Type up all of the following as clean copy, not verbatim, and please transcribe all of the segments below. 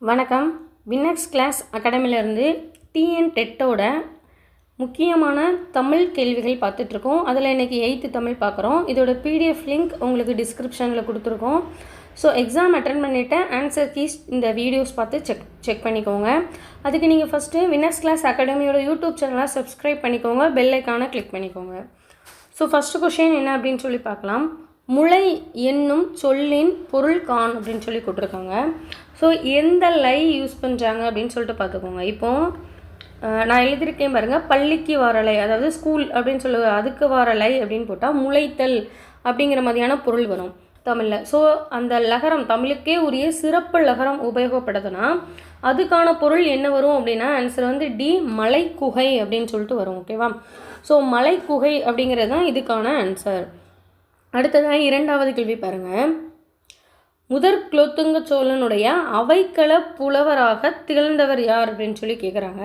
வணக்கம். வின்னக்ஸ் class அகாடமிலேருந்து TN டெட்டோட முக்கியமான தமிழ் கேள்விகள் பார்த்துட்ருக்கோம். அதில் இன்றைக்கி 8th தமிழ் பார்க்குறோம். இதோட பிடிஎஃப் லிங்க் உங்களுக்கு டிஸ்கிரிப்ஷனில் கொடுத்துருக்கோம். ஸோ எக்ஸாம் அட்டன் பண்ணிவிட்டு ஆன்சர் கீஸ் இந்த வீடியோஸ் பார்த்து செக் பண்ணிக்கோங்க. அதுக்கு நீங்கள் ஃபஸ்ட்டு வின்னக்ஸ் கிளாஸ் அகாடமியோட யூடியூப் சேனலை சப்ஸ்கிரைப் பண்ணிக்கோங்க, பெல் ஐக்கானை கிளிக் பண்ணிக்கோங்க. ஸோ ஃபஸ்ட்டு கொஷின் என்ன அப்படின்னு சொல்லி பார்க்கலாம். முளை என்னும் சொல்லின் பொருள் காண் அப்படின்னு சொல்லி கொடுத்துருக்காங்க. ஸோ எந்த லை யூஸ் பண்ணுறாங்க அப்படின்னு சொல்லிட்டு பார்த்துக்கோங்க. இப்போது நான் எழுதியிருக்கேன் பாருங்கள், பள்ளிக்கு வாரலை, அதாவது ஸ்கூல் அப்படின்னு சொல்லி அதுக்கு வாரலை அப்படின்னு போட்டால் முளைத்தல் அப்படிங்கிற மாதிரியான பொருள் வரும் தமிழில். ஸோ அந்த லகரம் தமிழுக்கே உரிய சிறப்பு லகரம் உபயோகப்படுதுன்னா அதுக்கான பொருள் என்ன வரும் அப்படின்னா ஆன்சர் வந்து டி, மலைக்குகை அப்படின்னு சொல்லிட்டு வரும். ஓகேவா? ஸோ மலைக்குகை அப்படிங்கிறது தான் இதுக்கான ஆன்சர். அடுத்ததாக 2வது கேள்வி பாருங்கள். முதற் குலோத்துங்க சோழனுடைய அவைக்கள புலவராக திகழ்ந்தவர் யார் அப்படின்னு சொல்லி கேட்குறாங்க.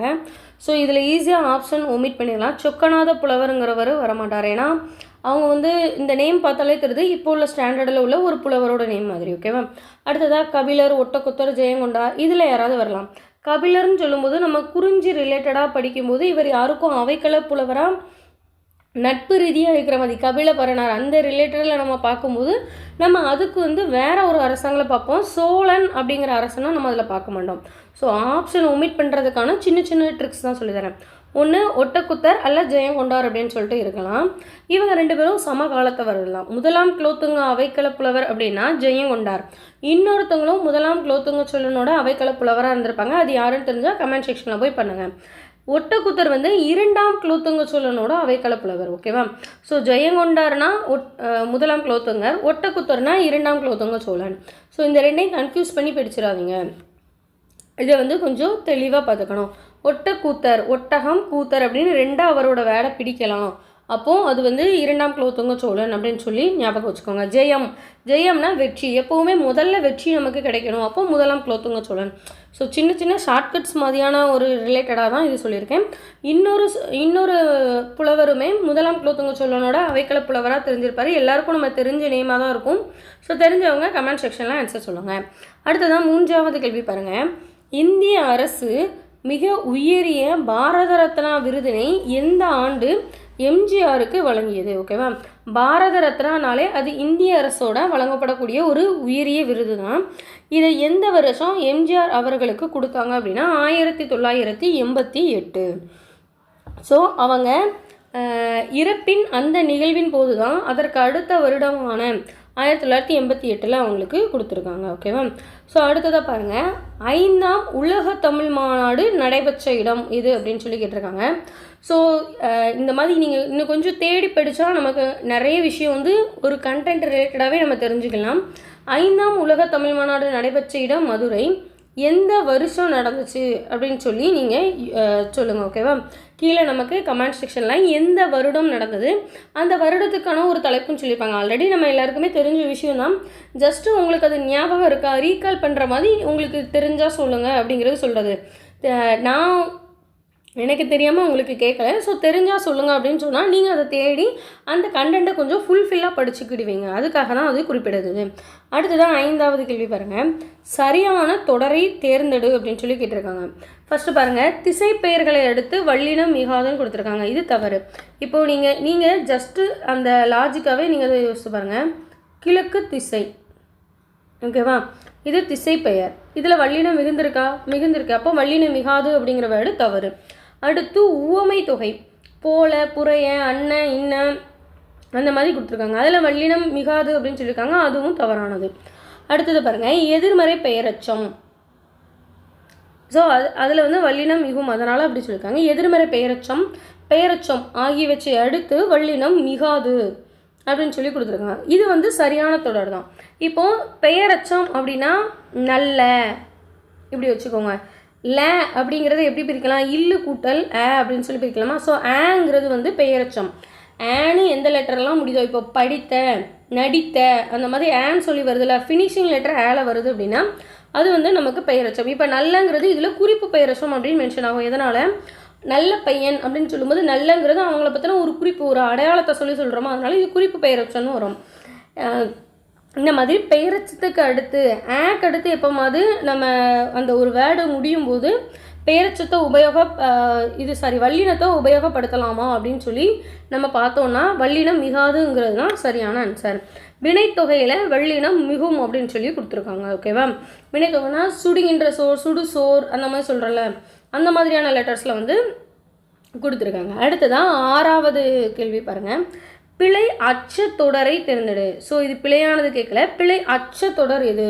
ஸோ இதில் ஈஸியாக ஆப்ஷன் ஒமிட் பண்ணிடலாம். சொக்கநாத புலவருங்கிறவர் வரமாட்டார். ஏன்னா அவங்க வந்து இந்த நேம் பார்த்தாலே தெரியுது இப்போ உள்ள ஸ்டாண்டர்டில் உள்ள ஒரு புலவரோட நேம் மாதிரி. ஓகேவா? அடுத்ததாக கபிலர், ஒட்டக்குத்தர், ஜெயங்கொண்டார், இதில் யாராவது வரலாம். கபிலர்னு சொல்லும்போது நம்ம குறிஞ்சி ரிலேட்டடாக படிக்கும்போது இவர் யாருக்கும் அவைக்கள புலவராக நட்பு ரீதியாக இருக்கிற மாதிரி கபில பரணார் அந்த ரிலேட்டடில் நம்ம பார்க்கும்போது நம்ம அதுக்கு வந்து வேற ஒரு அரசாங்களை பார்ப்போம். சோழன் அப்படிங்கிற அரசனை நம்ம அதில் பார்க்க மாட்டோம். ஸோ ஆப்ஷன் ஒமிட் பண்ணுறதுக்கான சின்ன சின்ன ட்ரிக்ஸ் தான் சொல்லித்தரேன். ஒன்று ஒட்டக்குத்தர் அல்ல ஜெயங்கொண்டார் அப்படின்னு சொல்லிட்டு இருக்கலாம். இவங்க 2 பேரும் சம காலத்தை வரலாம். முதலாம் குலோத்துங்க அவைக்கள புலவர் அப்படின்னா ஜெயங்கொண்டார். இன்னொருத்தவங்களும் முதலாம் குலோத்துங்க சோழனோட அவைக்கள புலவராக இருந்திருப்பாங்க. அது யாருன்னு தெரிஞ்சால் கமெண்ட் செக்ஷனில் போய் பண்ணுங்கள். ஒட்டக்குத்தர் வந்து 2ஆம் குலோத்துங்க சோழனோட அவைக்கள புலவர். ஓகேவா? ஸோ ஜெயங்கொண்டார்னா முதலாம் குலோத்துங்கர், ஒட்டக்குத்தர்னா 2ஆம் குலோத்துங்க சோழன். ஸோ இந்த ரெண்டையும் கன்ஃபியூஸ் பண்ணி படிச்சிடாதீங்க. இதை வந்து கொஞ்சம் தெளிவாக பார்த்துக்கணும். ஒட்டக்கூத்தர், ஒட்டகம் கூத்தர் அப்படின்னு 2 அவரோட வேலை பிடிக்கலாம். அப்போது அது வந்து 2ஆம் குலோத்துங்க சோழன் அப்படின்னு சொல்லி ஞாபகம் வச்சுக்கோங்க. ஜெயம்னா வெற்றி. எப்போவுமே முதல்ல வெற்றி நமக்கு கிடைக்கணும். அப்போ முதலாம் குலோத்துங்க சோழன். ஸோ சின்ன சின்ன ஷார்ட்கட்ஸ் மாதிரியான ஒரு ரிலேட்டடாக தான் இது சொல்லியிருக்கேன். இன்னொரு புலவருமே முதலாம் குலோத்துங்க சோழனோட அவைக்கள புலவராக தெரிஞ்சிருப்பார். எல்லாருக்கும் நம்ம தெரிஞ்ச நேமாக தான் இருக்கும். ஸோ தெரிஞ்சவங்க கமெண்ட் செக்ஷனில் ஆன்சர் சொல்லுங்கள். அடுத்ததான் 3வது கேள்வி பாருங்கள். இந்திய அரசு மிக உயரிய பாரத ரத்னா விருதினை எந்த ஆண்டு எம்ஜிஆருக்கு வழங்கியது? ஓகேவா? பாரத ரத்னானாலே அது இந்திய அரசோட வழங்கப்படக்கூடிய ஒரு உயரிய விருது தான். இதை எந்த வருஷம் எம்ஜிஆர் அவர்களுக்கு கொடுத்தாங்க அப்படின்னா 1988. ஸோ அவங்க இறப்பின் அந்த நிகழ்வின் போது தான் அதற்கு அடுத்த வருடமான 1988 அவங்களுக்கு கொடுத்துருக்காங்க. ஓகேவா? ஸோ அடுத்ததாக பாருங்கள், 5ஆம் உலக தமிழ் மாநாடு நடைபெற்ற இடம் இது அப்படின்னு சொல்லி கேட்டிருக்காங்க. ஸோ இந்த மாதிரி நீங்கள் இன்னும் கொஞ்சம் தேடி படித்தா நமக்கு நிறைய விஷயம் வந்து ஒரு கண்டென்ட் ரிலேட்டடாகவே நம்ம தெரிஞ்சுக்கலாம். 5ஆம் உலக தமிழ் மாநாடு நடைபெற்ற இடம் மதுரை. எந்த வருஷம் நடந்துச்சு அப்படின்னு சொல்லி நீங்கள் சொல்லுங்கள். ஓகேவா? கீழே நமக்கு கமெண்ட் செக்ஷனில் எந்த வருடம் நடந்தது அந்த வருடத்துக்கான ஒரு தலைப்புன்னு சொல்லியிருப்பாங்க. ஆல்ரெடி நம்ம எல்லாருக்குமே தெரிஞ்ச விஷயம் தான். ஜஸ்ட்டு உங்களுக்கு அது ஞாபகம் இருக்கா, ரீகால் பண்ணுற மாதிரி உங்களுக்கு தெரிஞ்சால் சொல்லுங்கள் அப்படிங்கிறது சொல்கிறது. நான் எனக்கு தெரியாமல் உங்களுக்கு கேட்கல. ஸோ தெரிஞ்சால் சொல்லுங்கள் அப்படின்னு சொன்னால் நீங்கள் அதை தேடி அந்த கண்டென்ட்டை கொஞ்சம் ஃபுல்ஃபில்லாக படிச்சுக்கிடுவீங்க. அதுக்காக தான் அது குறிப்பிடுது. அடுத்ததான் 5வது கேள்வி பாருங்கள். சரியான தொடரை தேர்ந்தெடு அப்படின்னு சொல்லி கேட்டிருக்காங்க. ஃபஸ்ட்டு பாருங்கள், திசை பெயர்களை அடுத்து வல்லினம் மிகாதுன்னு கொடுத்துருக்காங்க. இது தவறு. இப்போது நீங்கள் ஜஸ்ட்டு அந்த லாஜிக்காகவே நீங்கள் அதை யோசிச்சு பாருங்கள். கிழக்கு திசை. ஓகேவா? இது திசை பெயர். இதில் வல்லினம் மிகுந்திருக்கு. அப்போ வல்லினம் மிகாது அப்படிங்கிற வேர்டு தவறு. அடுத்து உவமை தொகை போல, புறைய, அன்ன, இன்ன அந்த மாதிரி கொடுத்துருக்காங்க. அதில் வல்லினம் மிகாது அப்படின்னு சொல்லியிருக்காங்க. அதுவும் தவறானது. அடுத்தது பாருங்கள், எதிர்மறை பெயரச்சம். ஸோ அதில் வந்து வல்லினம் மிகும், அதனால் அப்படி சொல்லியிருக்காங்க. எதிர்மறை பெயரச்சம் ஆகியவற்றை அடுத்து வல்லினம் மிகாது அப்படின்னு சொல்லி கொடுத்துருக்காங்க. இது வந்து சரியான தொடர் தான். இப்போது பெயரச்சம் அப்படின்னா நல்ல இப்படி வச்சுக்கோங்க. ல அப்படிங்கிறது எப்படி பிரிக்கலாம்? இல்லு கூட்டல் அப்படின்னு சொல்லி பிரிக்கலாமா? ஸோ ஆங்கிறது வந்து பெயரச்சம். ஆன்னு எந்த லெட்டர்லாம் முடியுதோ, இப்போ படித்த, நடித்த அந்த மாதிரி ஆன்னு சொல்லி வருதுல்ல, ஃபினிஷிங் லெட்டர் ஏல வருது அப்படின்னா அது வந்து நமக்கு பெயரச்சம். இப்போ நல்லங்கிறது இதில் குறிப்பு பெயரச்சம் அப்படின்னு மென்ஷன் ஆகும். எதனால்? நல்ல பையன் அப்படின்னு சொல்லும்போது நல்லங்கிறது அவங்கள பற்றின ஒரு குறிப்பு, ஒரு அடையாளத்தை சொல்கிறோமோ, அதனால இது குறிப்பு பெயரச்சம்னு வரும். இந்த மாதிரி பெயரச்சத்துக்கு அடுத்து அடுத்து எப்போமாவது நம்ம அந்த ஒரு வேர்டு முடியும் போது பெயரச்சத்தை வல்லினத்தை உபயோகப்படுத்தலாமா அப்படின்னு சொல்லி நம்ம பார்த்தோம்னா வல்லினம் மிகாதுங்கிறது தான் சரியான ஆன்சர். வினைத்தொகையில் வல்லினம் மிகும் அப்படின்னு சொல்லி கொடுத்துருக்காங்க. ஓகேவா? வினைத்தொகைனா சுடுகின்ற சோர், சுடு சோர், அந்த மாதிரி சொல்கிறல அந்த மாதிரியான லெட்டர்ஸில் வந்து கொடுத்துருக்காங்க. அடுத்ததான் 6வது கேள்வி பாருங்கள். பிழை அச்சத்தொடரை தேர்ந்தெடு. ஸோ இது பிழையானது கேட்கல, பிழை அச்சத்தொடர் எது?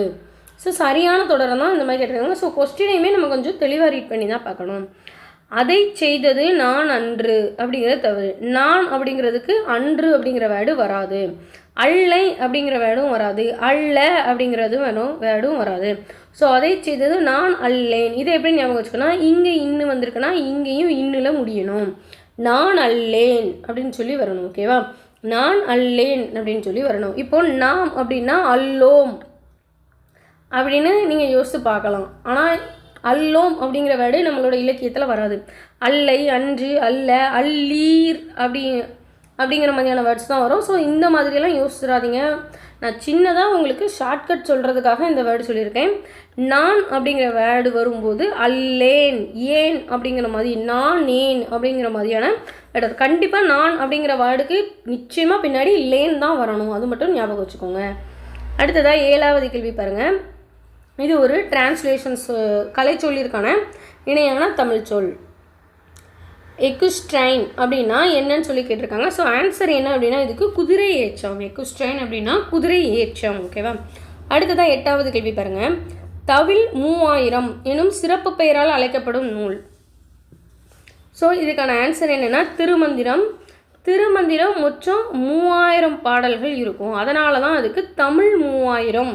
ஸோ சரியான தொடரை தான் இந்த மாதிரி கேட்டிருக்காங்க. ஸோ கொஸ்டினையுமே நம்ம கொஞ்சம் தெளிவாக ரீட் பண்ணி தான் பார்க்கணும். அதை செய்தது நான் அன்று அப்படிங்கிறது தவறு. நான் அப்படிங்கிறதுக்கு அன்று அப்படிங்கிற வேர்டு வராது. அல்லை அப்படிங்கிற வேர்டும் வராது. அல்ல அப்படிங்கிறது வேர்டும் வராது. ஸோ அதை செய்தது நான் அல்லேன். இதை எப்படி ஞாபகம் வச்சுக்கணும்? இங்கே இன்னு வந்திருக்குன்னா இங்கேயும் இன்னில் முடியணும். நான் அல்லேன் அப்படின்னு சொல்லி வரணும். ஓகேவா? நான் அல்லேன் அப்படின்னு சொல்லி வரணும். இப்போ நாம் அப்படின்னா அல்லோம் அப்படின்னு நீங்கள் யோசித்து பார்க்கலாம். ஆனால் அல்லோம் அப்படிங்கிற வேர்டு நம்மளோட இலக்கியத்தில் வராது. அல்லை, அன்று, அல்ல, அல்லீர் அப்படிங்கிற மாதிரியான வேர்ட்ஸ் தான் வரும். ஸோ இந்த மாதிரியெல்லாம் யோசிச்சிடாதீங்க. நான் சின்னதாக உங்களுக்கு ஷார்ட்கட் சொல்கிறதுக்காக இந்த வேர்டு சொல்லியிருக்கேன். நான் அப்படிங்கிற வேர்டு வரும்போது அல்லேன், ஏன் அப்படிங்கிற மாதிரி, நான் ஏன் அப்படிங்கிற மாதிரியான வேர்டு. கண்டிப்பாக நான் அப்படிங்கிற வேர்டுக்கு நிச்சயமாக பின்னாடி லேன் தான் வரணும். அது மட்டும் ஞாபகம் வச்சுக்கோங்க. அடுத்ததாக 7வது கேள்வி பாருங்கள். இது ஒரு டிரான்ஸ்லேஷன்ஸ் கலைச்சொல்லிற்கான இணையான தமிழ் சொல். எக்குஸ்ட்ரைன் அப்படின்னா என்னன்னு சொல்லி கேட்டிருக்காங்க. ஸோ ஆன்சர் என்ன அப்படின்னா இதுக்கு குதிரை ஏற்றம். எக்குஸ்ட்ரைன் அப்படின்னா குதிரை ஏற்றம். ஓகேவா? அடுத்ததான் 8வது கேள்வி பாருங்கள். தவில் 3000 எனும் சிறப்பு பெயரால் அழைக்கப்படும் நூல். ஸோ இதுக்கான ஆன்சர் என்னென்னா திருமந்திரம். திருமந்திரம் மொத்தம் 3000 பாடல்கள் இருக்கும். அதனால தான் அதுக்கு தமிழ் 3000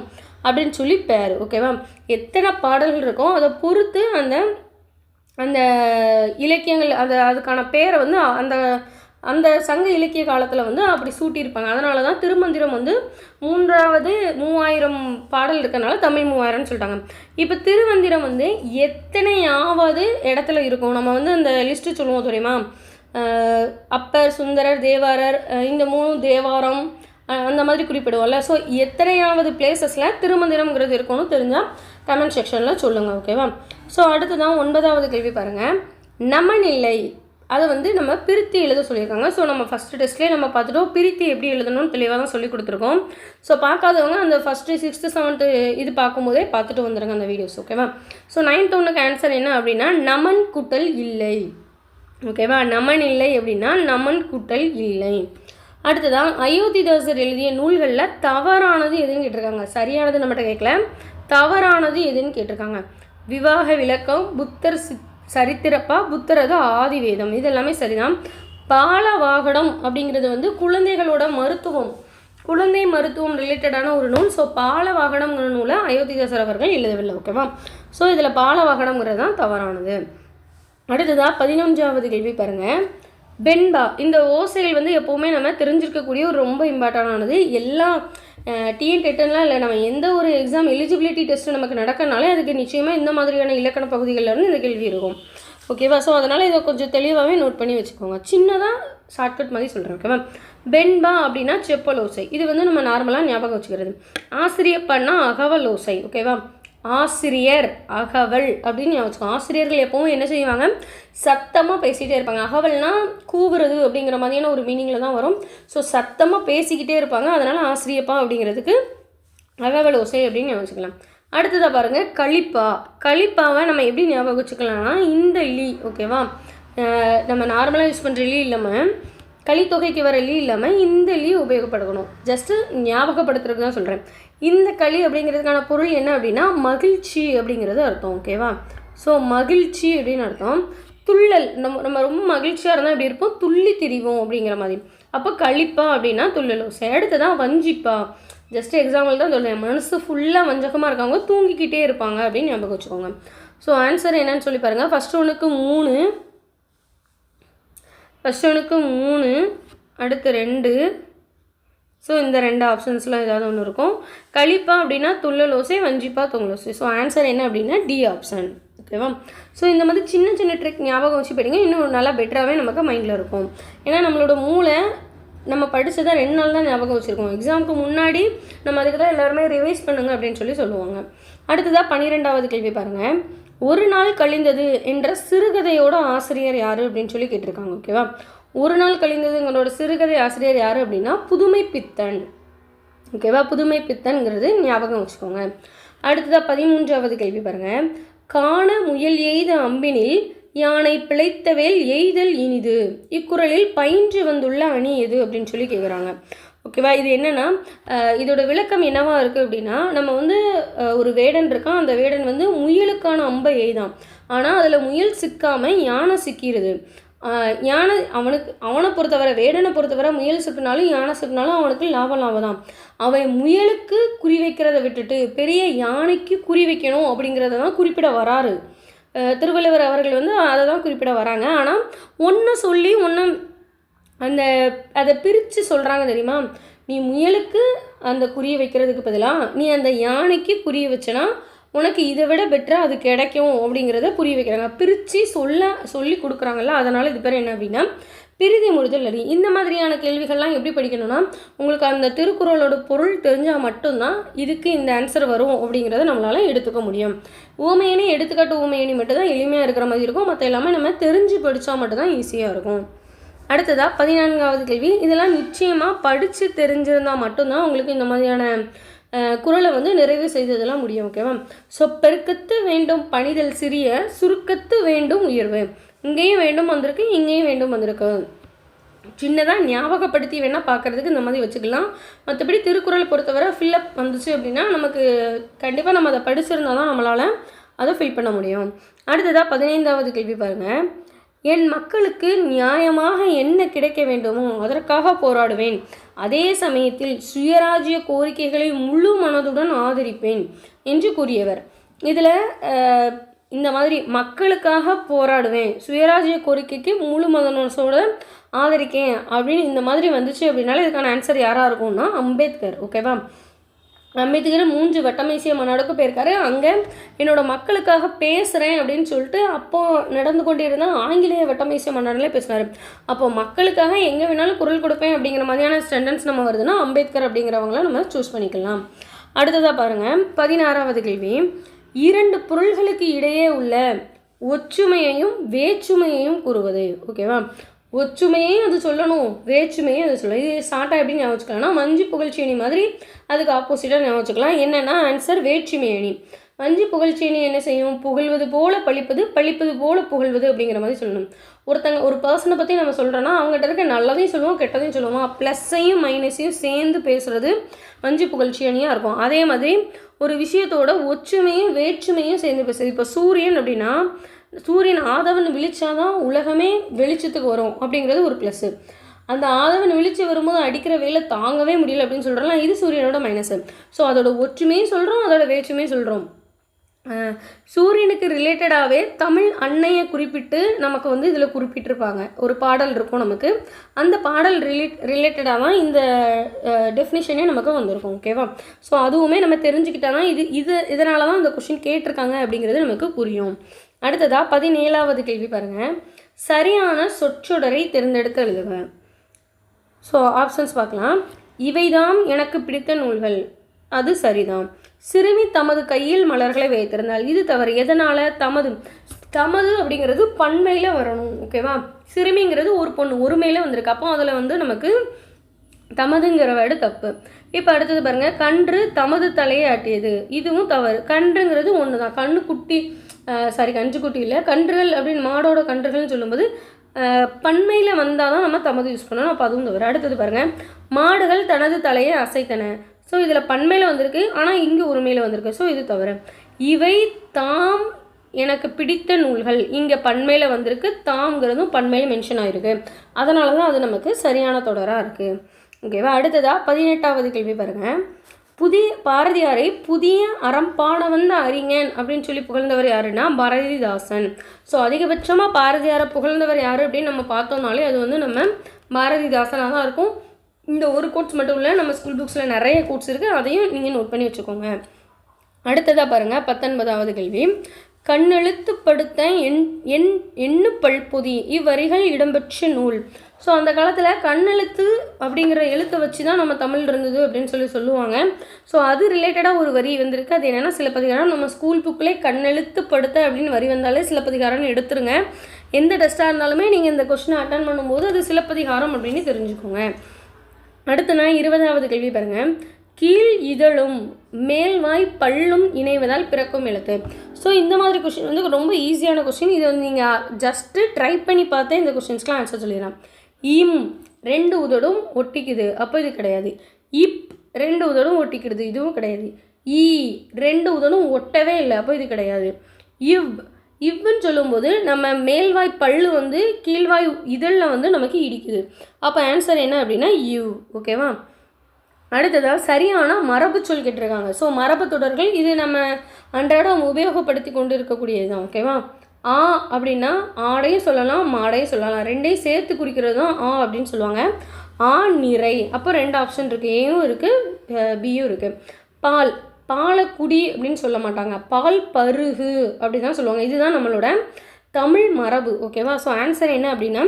அப்படின்னு சொல்லி பேர். ஓகேவா? எத்தனை பாடல்கள் இருக்கும் அதை பொறுத்து அந்த அந்த இலக்கியங்கள் அதுக்கான பேரை வந்து அந்த சங்க இலக்கிய காலத்தில் வந்து அப்படி சூட்டியிருப்பாங்க. அதனால தான் திருமந்திரம் வந்து 3000 பாடல் இருக்கனால தமிழ் 3000ன்னு சொல்லிட்டாங்க. இப்போ திருமந்திரம் வந்து எத்தனையாவது இடத்துல இருக்கும்? நம்ம வந்து அந்த லிஸ்ட்டு சொல்லுவோம் தெரியுமா? அப்பர், சுந்தரர், தேவாரர், இந்த 3 தேவாரம் அந்த மாதிரி குறிப்பிடுவோம்ல. ஸோ எத்தனையாவது பிளேசஸில் திருமந்திரம்ங்கிறது இருக்கணும் தெரிஞ்சால் கமெண்ட் செக்ஷனில் சொல்லுங்கள். ஓகேவா? ஸோ அடுத்ததான் 9வது கேள்வி பாருங்கள். நமனில்லை அதை வந்து நம்ம பிரித்து எழுத சொல்லியிருக்காங்க. ஸோ நம்ம ஃபஸ்ட்டு டெஸ்ட்லேயே நம்ம பார்த்துட்டோம் பிரித்து எப்படி எழுதணும்னு தெளிவாக தான் சொல்லி கொடுத்துருக்கோம். ஸோ பார்க்காதவங்க அந்த ஃபஸ்ட்டு 6th 7th இது பார்க்கும்போதே பார்த்துட்டு வந்துடுங்க அந்த வீடியோஸ். ஓகேவா? ஸோ 9th ஒன்றுக்கு ஆன்சர் என்ன அப்படின்னா நமன் கூட்டல் இல்லை. ஓகேவா? நமன் இல்லை அப்படின்னா நமன் கூட்டல் இல்லை. அடுத்ததான் அயோத்திதாசர் எழுதிய நூல்களில் தவறானது எதுன்னு கேட்டிருக்காங்க. சரியானது நம்மகிட்ட கேட்கல, தவறானது எதுன்னு கேட்டிருக்காங்க. விவாக விளக்கம், புத்தர் சரித்திரப்பா, புத்தரது ஆதிவேதம், இது எல்லாமே சரிதான். பாலவாகடம் அப்படிங்கிறது வந்து குழந்தைகளோட மருத்துவம், குழந்தை மருத்துவம் ரிலேட்டடான ஒரு நூல். ஸோ பாலவாகடம்ங்கிற நூலை அயோத்திதாசர் அவர்கள் எழுதவில்லை. ஓகேவா? ஸோ இதில் பாலவாகடம்ங்கிறது தான் தவறானது. அடுத்ததாக 11வது கேள்வி பாருங்கள். வெண்பா இந்த ஓசைகள் வந்து எப்போவுமே நம்ம தெரிஞ்சிருக்கக்கூடிய ஒரு ரொம்ப இம்பார்ட்டண்டானது. எல்லா டிஎன் டெட்டன்லாம் இல்லை, நம்ம எந்த ஒரு எக்ஸாம் எலிஜிபிலிட்டி டெஸ்ட்டு நமக்கு நடக்கனாலே அதுக்கு நிச்சயமாக இந்த மாதிரியான இலக்கண பகுதிகளில் இந்த கேள்வி இருக்கும். ஓகேவா? ஸோ அதனால் இதை கொஞ்சம் தெளிவாகவே நோட் பண்ணி வச்சுக்கோங்க. சின்னதாக ஷார்ட்கட் மாதிரி சொல்கிறேன். ஓகேவா? வெண்பா அப்படின்னா செப்பல் ஓசை, இது வந்து நம்ம நார்மலாக ஞாபகம் வச்சுக்கிறது. ஆசிரியப்பன்னா அகவல் ஓசை. ஓகேவா? ஆசிரியர், அகவல் அப்படின்னு ஞாபகம். ஆசிரியர்கள் எப்பவும் என்ன செய்வாங்க? சத்தமாக பேசிகிட்டே இருப்பாங்க. அகவல்னா கூவுறது அப்படிங்கிற மாதிரியான ஒரு மீனிங்கில் தான் வரும். ஸோ சத்தமாக பேசிக்கிட்டே இருப்பாங்க. அதனால் ஆசிரியப்பா அப்படிங்கிறதுக்கு அகவல் ஓசை அப்படின்னு ஞாபகம். அடுத்ததாக பாருங்கள் களிப்பா. களிப்பாவை நம்ம எப்படி ஞாபகம் வச்சுக்கலாம்னா இந்த லீ. ஓகேவா? நம்ம நார்மலாக யூஸ் பண்ணுற லீ இல்லாமல், களித்தொகைக்கு வர லீ இல்லாமல் இந்த லீ உபயோகப்படுத்தணும். ஜஸ்ட்டு ஞாபகப்படுத்துறதுக்கு தான் சொல்கிறேன். இந்த களி அப்படிங்கிறதுக்கான பொருள் என்ன அப்படின்னா மகிழ்ச்சி அப்படிங்கிறது அர்த்தம். ஓகேவா? ஸோ மகிழ்ச்சி அப்படின்னு அர்த்தம். துள்ளல், நம்ம ரொம்ப மகிழ்ச்சியாக இருந்தால் எப்படி இருப்போம்? துள்ளி திரிவோம் அப்படிங்கிற மாதிரி. அப்போ களிப்பா அப்படின்னா துள்ளல் ஓசை. அடுத்ததான் வஞ்சிப்பா. ஜஸ்ட் எக்ஸாம்பிள் தான் சொல்கிறேன். மனசு ஃபுல்லாக வஞ்சகமாக இருக்காங்க, தூங்கிக்கிட்டே இருப்பாங்க அப்படின்னு ஞாபகம் வச்சுக்கோங்க. ஸோ ஆன்சர் என்னன்னு சொல்லி பாருங்கள். ஃபஸ்ட் ஒன்றுக்கு 3, அடுத்து 2. ஸோ இந்த 2 ஆப்ஷன்ஸ்லாம் ஏதாவது ஒன்று இருக்கும். களிப்பா அப்படின்னா துள்ளல் ஓசை, வஞ்சிப்பா தொங்கல் ஓசை. ஸோ ஆன்சர் என்ன அப்படின்னா டி ஆப்ஷன். ஓகேவா? ஸோ இந்த மாதிரி சின்ன சின்ன ட்ரிக் ஞாபகம் வச்சு போயிடுங்க, இன்னும் நல்லா பெட்டராகவே நமக்கு மைண்டில் இருக்கும். ஏன்னா நம்மளோட மூளை நம்ம படித்ததை 2 நாள் தான் ஞாபகம் வச்சுருக்கோம். எக்ஸாமுக்கு முன்னாடி நம்ம அதுக்கு தான் எல்லாருமே ரிவைஸ் பண்ணுங்க அப்படின்னு சொல்லுவாங்க. அடுத்ததாக 12வது கேள்வி பாருங்கள். ஒரு நாள் கழிந்தது என்ற சிறுகதையோட ஆசிரியர் யார் அப்படின்னு சொல்லி கேட்டிருக்காங்க. ஓகேவா, ஒரு நாள் கழிந்ததுங்களோட சிறுகதை ஆசிரியர் யார் அப்படின்னா புதுமைப்பித்தன். ஓகேவா, புதுமைப்பித்தன்கிறது ஞாபகம் வச்சுக்கோங்க. அடுத்ததாக 13வது கேள்வி பாருங்கள். காண முயல் எய்த அம்பினில் யானை பிழைத்தவேல் எய்தல் இனிது, இக்குறளில் பயின்று வந்துள்ள அணி எது அப்படின்னு சொல்லி கேட்குறாங்க. ஓகேவா, இது என்னென்னா இதோட விளக்கம் என்னவா இருக்குது அப்படின்னா, நம்ம வந்து ஒரு வேடன் இருக்கான், அந்த வேடன் வந்து முயலுக்கான அம்பை எய்தான், ஆனால் அதில் முயல் சிக்காமல் யானை சிக்கிடுது. யானை அவனை பொறுத்தவரை, வேடனை பொறுத்தவரை முயல் சிக்கினாலும் யானை சிக்கினாலும் அவனுக்கு லாபம் தான். அவன் முயலுக்கு குறி வைக்கிறத விட்டுட்டு பெரிய யானைக்கு குறி வைக்கணும் அப்படிங்கிறத தான் குறிப்பிட வராரு திருவள்ளுவர் அவர்கள். வந்து அதை தான் குறிப்பிட வராங்க. ஆனால் ஒன்று சொல்லி ஒன்று அதை பிரித்து சொல்கிறாங்க தெரியுமா. நீ முயலுக்கு அந்த குறியை வைக்கிறதுக்கு பதிலாக நீ அந்த யானைக்கு குறியை வச்சனா உனக்கு இதை விட பெட்டராக அது கிடைக்கும் அப்படிங்கிறத புரிய வைக்கிறாங்க. பிரித்து சொல்லி கொடுக்குறாங்கல்ல, அதனால் இது பேர் என்ன அப்படின்னா பிரிதி முறிதல் அடி. இந்த மாதிரியான கேள்விகள்லாம் எப்படி படிக்கணும்னா, உங்களுக்கு அந்த திருக்குறளோட பொருள் தெரிஞ்சால் மட்டும்தான் இதுக்கு இந்த ஆன்சர் வரும் அப்படிங்கிறத நம்மளால் எடுத்துக்க முடியும். ஊமையணி எடுத்துக்காட்டு ஊமையணி மட்டும்தான் எளிமையாக இருக்கிற மாதிரி இருக்கும், மற்ற எல்லாமே நம்ம தெரிஞ்சு படித்தா மட்டும்தான் ஈஸியாக இருக்கும். அடுத்ததாக 14வது கேள்வி. இதெல்லாம் நிச்சயமாக படித்து தெரிஞ்சிருந்தால் மட்டும்தான் உங்களுக்கு இந்த மாதிரியான குறளை வந்து நிறைவு செய்ததெல்லாம் முடியும். ஓகேவா, ஸோ பெருக்கத்து வேண்டும் பணிதல் சிறிய, சுருக்கத்து வேண்டும் உயர்வு. இங்கேயும் வேண்டும் வந்திருக்கு, இங்கேயும் வேண்டும் வந்திருக்கு. சின்னதாக ஞாபகப்படுத்தி வேணால் பார்க்குறதுக்கு இந்த மாதிரி வச்சுக்கலாம். மற்றபடி திருக்குறளை பொறுத்தவரை ஃபில்லப் வந்துச்சு அப்படின்னா நமக்கு கண்டிப்பாக நம்ம அதை படிச்சிருந்தால் தான் நம்மளால் அதை ஃபில் பண்ண முடியும். அடுத்ததாக 15வது கேள்வி பாருங்கள். என் மக்களுக்கு நியாயமாக என்ன கிடைக்க வேண்டுமோ அதற்காக போராடுவேன், அதே சமயத்தில் சுயராஜ்ய கோரிக்கைகளை முழு மனதுடன் ஆதரிப்பேன் என்று கூறியவர். இதில் இந்த மாதிரி மக்களுக்காக போராடுவேன், சுயராஜ்ய கோரிக்கைக்கு முழு மனதோட ஆதரிக்கேன் அப்படின்னு இந்த மாதிரி வந்துச்சு அப்படின்னால இதுக்கான ஆன்சர் யாராக இருக்கும்னா அம்பேத்கர். ஓகேவா, அம்பேத்கர் 3 வட்டமேசிய மாநாடுக்கு போயிருக்காரு. அங்கே என்னோடய மக்களுக்காக பேசுகிறேன் அப்படின்னு சொல்லிட்டு அப்போது நடந்து கொண்டே இருந்தால் ஆங்கிலேய வட்டமேசிய மாநாடுல பேசினார். அப்போது மக்களுக்காக எங்கே வேணாலும் குரல் கொடுப்பேன் அப்படிங்கிற மாதிரியான சென்டென்ஸ் நம்ம வருதுன்னா அம்பேத்கர் அப்படிங்கிறவங்கள நம்ம சூஸ் பண்ணிக்கலாம். அடுத்ததாக பாருங்கள் 16வது கேள்வி. 2 பொருள்களுக்கு இடையே உள்ள ஒற்றுமையையும் வேற்றுமையையும் கூறுவது. ஓகேவா, ஒற்றுமையும் அது சொல்லணும், வேற்றுமையும் அது சொல்லணும். இது ஷார்ட்டாக எப்படி ஞாபகம் வச்சுக்கலாம்னா வஞ்சி புகழ்ச்சியணி மாதிரி அதுக்கு ஆப்போசிட்டாக ஞாபகம் வச்சுக்கலாம். என்னென்னா ஆன்சர் வேற்றுமை அணி. வஞ்சி புகழ்ச்சியணி என்ன செய்யும், புகழ்வது போல பழிப்பது, பழிப்பது போல புகழ்வது அப்படிங்கிற மாதிரி சொல்லணும். ஒரு பர்சனை பற்றி நம்ம சொல்கிறோன்னா அவங்ககிட்ட இருக்க நல்லதையும் சொல்லுவோம் கெட்டதையும் சொல்லுவோம், ப்ளஸ்ஸையும் மைனஸையும் சேர்ந்து பேசுகிறது வஞ்சி புகழ்ச்சி அணியாக இருக்கும். அதே மாதிரி ஒரு விஷயத்தோட ஒற்றுமையும் வேற்றுமையும் சேர்ந்து பேசுறது. இப்போ சூரியன் அப்படின்னா சூரியன் ஆதவன் விழிச்சாதான் உலகமே வெளிச்சத்துக்கு வரும் அப்படிங்கிறது ஒரு ப்ளஸ்ஸு. அந்த ஆதவன் விழிச்சு வரும்போது அடிக்கிற வேலை தாங்கவே முடியல அப்படின்னு சொல்கிறோம்ல, இது சூரியனோட மைனஸு. ஸோ அதோட ஒற்றுமையும் சொல்கிறோம், அதோட வேற்றுமையும் சொல்கிறோம். சூரியனுக்கு ரிலேட்டடாகவே தமிழ் அன்னையை குறிப்பிட்டு நமக்கு வந்து இதில் குறிப்பிட்டிருப்பாங்க. ஒரு பாடல் இருக்கும் நமக்கு, அந்த பாடல் ரிலேட்டடாக தான் இந்த டெஃபினிஷனே நமக்கு வந்திருக்கும். ஓகேவா, ஸோ அதுவுமே நம்ம தெரிஞ்சுக்கிட்டா தான் இதனால தான் இந்த கொஷின் கேட்டிருக்காங்க அப்படிங்கிறது நமக்கு புரியும். அடுத்ததாக 17வது கேள்வி பாருங்கள். சரியான சொற்றொடரை தேர்ந்தெடுத்து எழுதுக. ஸோ ஆப்ஷன்ஸ் பார்க்கலாம். இவைதான் எனக்கு பிடித்த நூல்கள், அது சரிதான். சிறுமி தமது கையில் மலர்களை வைத்திருந்தால், இது தவறு. எதனால்? தமது அப்படிங்கிறது பன்மையில் வரணும். ஓகேவா, சிறுமிங்கிறது ஒரு பொண்ணு ஒருமையில் வந்திருக்கு, அப்போ அதில் வந்து நமக்கு தமதுங்கிற வேர்டு தப்பு. இப்போ அடுத்தது பாருங்கள். கன்று தமது தலையை ஆட்டியது, இதுவும் தவறு. கன்றுங்கிறது ஒன்று தான், கன்று குட்டி இல்லை, கன்றுகள் அப்படின்னு மாடோட கன்றுகள்னு சொல்லும்போது பன்மையில் வந்தால் தான் நம்ம தமது யூஸ் பண்ணணும், அப்போ அதுவும் தவறு. அடுத்தது பாருங்கள். மாடுகள் தனது தலையை அசைத்தன, ஸோ இதில் பன்மையில் வந்திருக்கு, ஆனால் இங்கே ஒருமையில் வந்திருக்கு, ஸோ இது தவறு. இவை தாம் எனக்கு பிடித்த நூல்கள், இங்கே பன்மையில் வந்திருக்கு, தாம்ங்கிறதும் பன்மையில் மென்ஷன் ஆகிருக்கு, அதனால தான் அது நமக்கு சரியான தொடராக இருக்குது. ஓகேவா, அடுத்ததாக 18வது கேள்வி பாருங்கள். பாரதியாரை புதிய அறம்பாட வந்த அறிஞன் அப்படின்னு சொல்லி புகழ்ந்தவர் யாருன்னா பாரதிதாசன். ஸோ அதிகபட்சமாக பாரதியாரை புகழ்ந்தவர் யார் அப்படின்னு நம்ம பார்த்தோம்னாலே அது வந்து நம்ம பாரதிதாசனாக தான் இருக்கும். இந்த ஒரு கோட்ஸ் மட்டும் இல்லை, நம்ம ஸ்கூல் புக்ஸில் நிறைய கோட்ஸ் இருக்குது, அதையும் நீங்கள் நோட் பண்ணி வச்சுக்கோங்க. அடுத்ததாக பாருங்கள் 19வது கேள்வி. கண்ணெழுத்துப்படுத்த எண்ணு பல்பொதி இவ்வரிகள் இடம்பெற்ற நூல். ஸோ அந்த காலத்தில் கண்ணெழுத்து அப்படிங்கிற எழுத்தை வச்சு தான் நம்ம தமிழ் இருந்தது அப்படின்னு சொல்லுவாங்க. ஸோ அது ரிலேட்டடாக ஒரு வரி வந்திருக்கு. அது என்னென்னா சிலப்பதிகாரம். நம்ம ஸ்கூல் புக்கிலே கண்ணெழுத்துப்படுத்த அப்படின்னு வரி வந்தாலே சிலப்பதிகாரம்னு எடுத்துருங்க. எந்த டெஸ்ட்டாக இருந்தாலுமே நீங்கள் இந்த கொஸ்டினை அட்டன் பண்ணும்போது அது சிலப்பதிகாரம் அப்படின்னு தெரிஞ்சுக்கோங்க. அடுத்து நான் 20வது கேள்வி பாருங்கள். கீழ் இதழும் மேல்வாய் பல்லும் இணைவதால் பிறக்கும் எழுத்து. ஸோ இந்த மாதிரி கொஸ்டின் வந்து ரொம்ப ஈஸியான கொஸ்டின். இதை வந்து நீங்கள் ஜஸ்ட்டு ட்ரை பண்ணி பார்த்தே இந்த கொஸ்டின்ஸ்லாம் ஆன்சர் சொல்லிடலாம். இம் 2 உதடும் ஒட்டிக்குது, அப்போ இது கிடையாது. இப் 2 உதடும் ஒட்டிக்கிடுது, இதுவும் கிடையாது. ஈ 2 உதடும் ஒட்டவே இல்லை, அப்போ இது கிடையாது. இவ்வுன்னு சொல்லும்போது நம்ம மேல்வாய் பல்லு வந்து கீழ்வாய் இதழில் வந்து நமக்கு இடிக்குது, அப்போ ஆன்சர் என்ன அப்படின்னா இவ். ஓகேவா? அடுத்ததாக சரியான மரபு சொல் கேட்டிருக்காங்க. ஸோ மரபு தொடர்கள் இது நம்ம அன்றாடம் உபயோகப்படுத்தி கொண்டு இருக்கக்கூடியது தான். ஓகேவா? ஆ அப்படின்னா ஆடையும் சொல்லலாம், மாடையும் சொல்லலாம், ரெண்டையும் சேர்த்து குறிக்கிறது தான் ஆ அப்படின்னு சொல்லுவாங்க. ஆ நிறை, அப்போ 2 ஆப்ஷன் இருக்குது, ஏயும் இருக்குது பியும் இருக்குது. பால், பாலக்குடி அப்படின்னு சொல்ல மாட்டாங்க, பால் பருகு அப்படி தான் சொல்லுவாங்க. இதுதான் நம்மளோட தமிழ் மரபு. ஓகேவா? ஸோ ஆன்சர் என்ன அப்படின்னா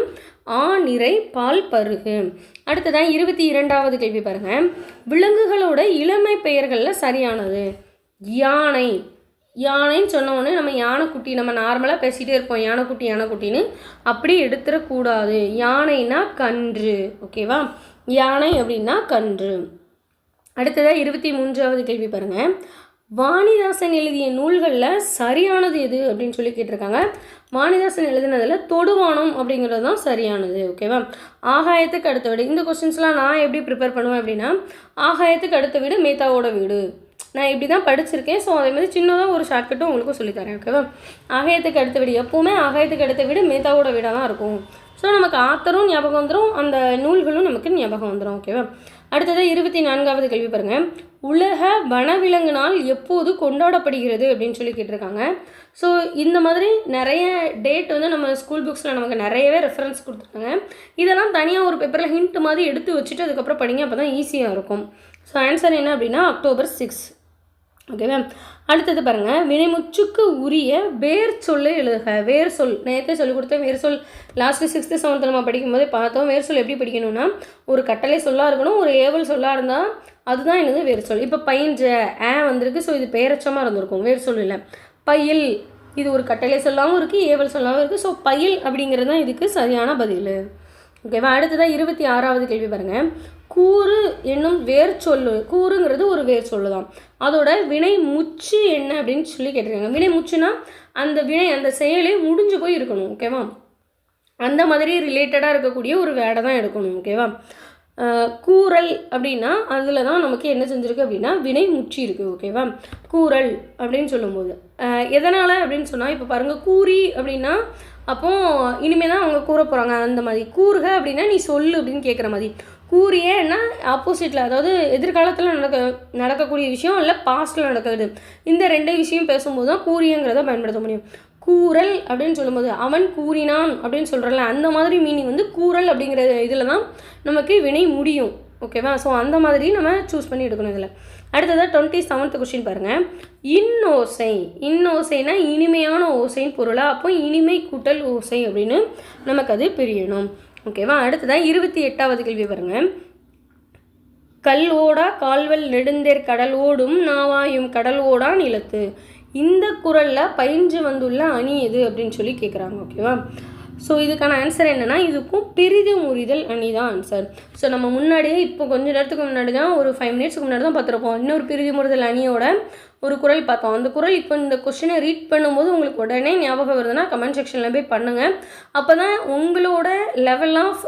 ஆ நிறை பால் பருகு. அடுத்ததான் 22வது கேள்வி பாருங்கள். விலங்குகளோட இளமை பெயர்களில் சரியானது. யானை, யானைன்னு சொன்ன உடனே நம்ம யானைக்குட்டி, நம்ம நார்மலாக பேசிகிட்டே இருப்போம் யானைக்குட்டி யானைக்குட்டின்னு, அப்படி எடுத்துடக்கூடாது. யானைனா கன்று. ஓகேவா? யானை அப்படின்னா கன்று. அடுத்ததாக 23வது கேள்வி பாருங்கள். வாணிதாசன் எழுதிய நூல்களில் சரியானது எது அப்படின்னு சொல்லி கேட்டிருக்காங்க. வாணிதாசன் எழுதினதில் தொடுவானம் அப்படிங்கிறது தான் சரியானது. ஓகேவா? ஆகாயத்துக்கு அடுத்த வீடு. இந்த கொஸ்டின்ஸ்லாம் நான் எப்படி ப்ரிப்பேர் பண்ணுவேன் அப்படின்னா, ஆகாயத்துக்கு அடுத்த வீடு மேத்தாவோட வீடு, நான் இப்படி தான் படிச்சிருக்கேன். ஸோ அதே மாதிரி சின்னதாக ஒரு ஷார்ட்கட்டும் உங்களுக்கு சொல்லித்தரேன். ஓகேவா? ஆகாயத்துக்கு அடுத்த வீடு எப்போவுமே ஆகாயத்துக்கு அடுத்த வீடு மேத்தாவோட வீடாக தான் இருக்கும். ஸோ நமக்கு ஆத்தரும் ஞாபகம் வந்துடும், அந்த நூல்களும் நமக்கு ஞாபகம் வந்துடும். ஓகேவா? அடுத்ததாக 24வது கேள்வி பாருங்கள். உலக வனவிலங்கு நாள் எப்போது கொண்டாடப்படுகிறது அப்படின்னு சொல்லி கேட்டிருக்காங்க. ஸோ இந்த மாதிரி நிறைய டேட் வந்து நம்ம ஸ்கூல் புக்ஸில் நமக்கு நிறையவே ரெஃபரன்ஸ் கொடுத்துருக்காங்க. இதெல்லாம் தனியாக ஒரு பேப்பரில் ஹிண்ட் மாதிரி எடுத்து வச்சுட்டு அதுக்கப்புறம் படிங்க, அப்போ தான் ஈஸியாக இருக்கும். ஸோ ஆன்சர் என்ன அப்படின்னா October 6. ஓகேவா? அடுத்தது பாருங்கள். வினைமுச்சுக்கு உரிய வேர் சொல்லை எழுதுக. வேர் சொல் நேற்றே சொல்லிக் கொடுத்தேன். வேர் சொல் லாஸ்ட்டு 6th 7th நம்ம படிக்கும்போதே பார்த்தோம். வேர் சொல் எப்படி படிக்கணும்னா, ஒரு கட்டளை சொல்லாக இருக்கணும், ஒரு ஏவல் சொல்லாக இருந்தால் அதுதான் என்னது வேர் சொல். இப்போ பயின்ற வந்திருக்கு, ஸோ இது பெயரச்சமாக இருந்திருக்கும், வேர் சொல் இல்லை. பயில், இது ஒரு கட்டளை சொல்லாகவும் இருக்குது, ஏவல் சொல்லாகவும் இருக்குது. ஸோ பயில் அப்படிங்கிறது தான் இதுக்கு சரியான பதில். ஓகேவா? அடுத்ததாக 26வது கேள்வி பாருங்கள். கூறு என்னும் வேர் சொல்லு. கூறுங்கிறது ஒரு வேர் சொல்லு தான். அதோட வினை முச்சு என்ன அப்படின்னு சொல்லி கேட்டிருக்காங்க. வினை முச்சுனா அந்த வினை, அந்த செயலே முடிஞ்சு போய் இருக்கணும். ஓகேவா? அந்த மாதிரி ரிலேட்டடாக இருக்கக்கூடிய ஒரு வேர்டை தான் எடுக்கணும். ஓகேவா? கூறல் அப்படின்னா அதில் தான் நமக்கு என்ன செஞ்சுருக்கு அப்படின்னா வினை முற்றி இருக்குது. ஓகேவா? கூறல் அப்படின்னு சொல்லும்போது எதனால் அப்படின்னு சொன்னால், இப்போ பாருங்கள், கூறி அப்படின்னா அப்போது இனிமேல் தான் அவங்க கூற போகிறாங்க. அந்த மாதிரி கூறுக அப்படின்னா நீ சொல்லு அப்படின்னு கேட்குற மாதிரி. கூறியேன்னா ஆப்போசிட்டில், அதாவது எதிர்காலத்தில் நடக்கக்கூடிய விஷயம் இல்லை பாஸ்ட்டில் நடக்குது. இந்த 2 விஷயம் பேசும்போது தான் கூறியங்கிறத பயன்படுத்த முடியும். கூறல் அப்படின்னு சொல்லும்போது அவன் கூறினான் அப்படின்னு சொல்கிறல, அந்த மாதிரி மீனிங் வந்து கூறல் அப்படிங்கிற இதில் தான் நமக்கு வினை முடியும். ஓகேவா? ஸோ அந்த மாதிரி நம்ம சூஸ் பண்ணி எடுக்கணும் இதில். அடுத்ததாக 27th கொஸ்டின் பாருங்கள். இன்னோசை. இன்னோசைனா இனிமையான ஓசைன்னு பொருளாக, அப்போ இனிமை கூட்டல் ஓசை அப்படின்னு நமக்கு அது பிரியணும். ஓகேவா? அடுத்ததாக 28வது கேள்வி பாருங்கள். கல் ஓடா கால்வல் நெடுந்தேர் கடல் ஓடும் நாவாயும் கடல் ஓடா நிலத்து. இந்த குறளில் பயின்று வந்துள்ள அணி எது அப்படின்னு சொல்லி கேட்குறாங்க. ஓகேவா? ஸோ இதுக்கான ஆன்சர் என்னென்னா, இதுக்கும் பிரிது முறிதல் அணி தான் ஆன்சர். ஸோ நம்ம முன்னாடியே இப்போ கொஞ்சம் நேரத்துக்கு முன்னாடி தான், ஒரு 5 மினிட்ஸ்க்கு முன்னாடி தான் பார்த்துருப்போம் இன்னொரு பிரிது முறிதல் அணியோட ஒரு குறள் பார்த்தோம். அந்த குறள் இப்போ இந்த கொஸ்டினை ரீட் பண்ணும்போது உங்களுக்கு உடனே ஞாபகம் வருதுன்னா கமெண்ட் செக்ஷனில் போய் பண்ணுங்கள். அப்போ தான் உங்களோட லெவல் ஆஃப்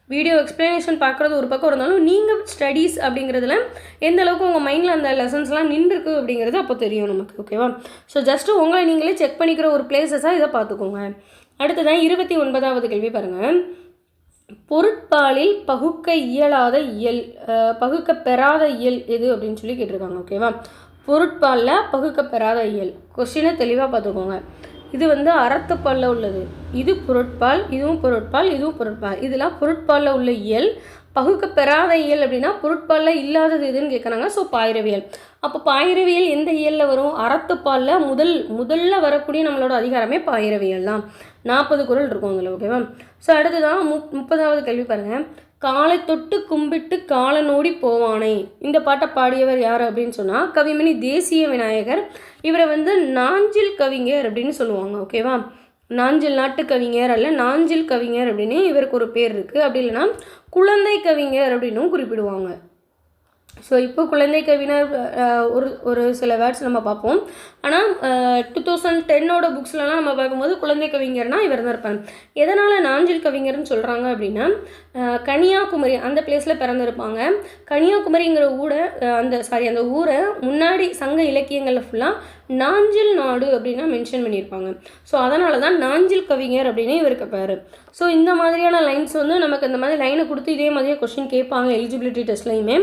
வீடியோ எக்ஸ்ப்ளனேஷன் பார்க்குறது ஒரு பக்கம் இருந்தாலும், நீங்கள் ஸ்டடீஸ் அப்படிங்கிறதுல எந்த அளவுக்கு உங்கள் மைண்டில் அந்த லெசன்ஸ்லாம் நின்றுருக்கு அப்படிங்கிறது அப்போ தெரியும் நமக்கு. ஓகேவா? ஸோ ஜஸ்ட்டு உங்களை நீங்களே செக் பண்ணிக்கிற ஒரு பிளேஸஸாக இதை பார்த்துக்கோங்க. அடுத்ததான் 29வது கேள்வி பாருங்கள். பொருட்பாலில் பகுக்க இயலாத இயல், பகுக்க பெறாத இயல் எது அப்படின்னு சொல்லி கேட்டிருக்காங்க. ஓகேவா? பொருட்பாலில் பகுக்க பெறாத இயல். கொஸ்டினை தெளிவாக பார்த்துக்கோங்க. இது வந்து அறத்துப்பாலில் உள்ளது, இது பொருட்பால், இதுவும் பொருட்பால், இதுவும் பொருட்பால். இதெல்லாம் பொருட்பாலில் உள்ள இயல். பகுக்கப்பெறாத இயல் அப்படின்னா பொருட்பாலில் இல்லாதது எதுன்னு கேட்குறாங்க. ஸோ பாயிரவியல். அப்போ பாயிரவியல் எந்த இயலில் வரும்? அறத்துப்பாலில் முதல்ல வரக்கூடிய நம்மளோட அதிகாரமே பாயிரவியல் தான். 40 குறள் இருக்கும் அதில். ஓகேவா? ஸோ அடுத்ததான் 30வது கேள்வி பாருங்கள். காலை தொட்டு கும்பிட்டு காலனோடி போவானே, இந்த பாட்டை பாடியவர் யார் அப்படின்னு சொன்னால் கவிமணி தேசிய விநாயகர். இவரை நாஞ்சில் கவிஞர் அப்படின்னு சொல்லுவாங்க. ஓகேவா? நாஞ்சில் நாட்டு கவிஞர் அல்ல, நாஞ்சில் கவிஞர் அப்படின்னு இவருக்கு ஒரு பேர் இருக்குது. அப்படி இல்லைன்னா குழந்தை கவிஞர் அப்படின்னும் குறிப்பிடுவாங்க. ஸோ இப்போ குழந்தை கவிஞர் ஒரு சில வேர்ட்ஸ் நம்ம பார்ப்போம். ஆனால் 2010 புக்ஸ்லலாம் நம்ம பார்க்கும்போது குழந்தை கவிஞர்னால் இவர் தான் இருப்பாங்க. எதனால் நாஞ்சில் கவிஞர்னு சொல்கிறாங்க அப்படின்னா கன்னியாகுமரி அந்த பிளேஸில் பிறந்திருப்பாங்க. கன்னியாகுமரிங்கிற அந்த ஊரை முன்னாடி சங்க இலக்கியங்களில் ஃபுல்லாக நாஞ்சில் நாடு அப்படின்னா மென்ஷன் பண்ணியிருப்பாங்க. ஸோ அதனால தான் நாஞ்சில் கவிஞர் அப்படின்னு இவருக்கு பேர். ஸோ இந்த மாதிரியான லைன்ஸ் நமக்கு இந்த மாதிரி லைனை கொடுத்து இதே மாதிரியே கொஸ்டின் கேட்பாங்க எலிஜிபிலிட்டி டெஸ்ட்லையுமே.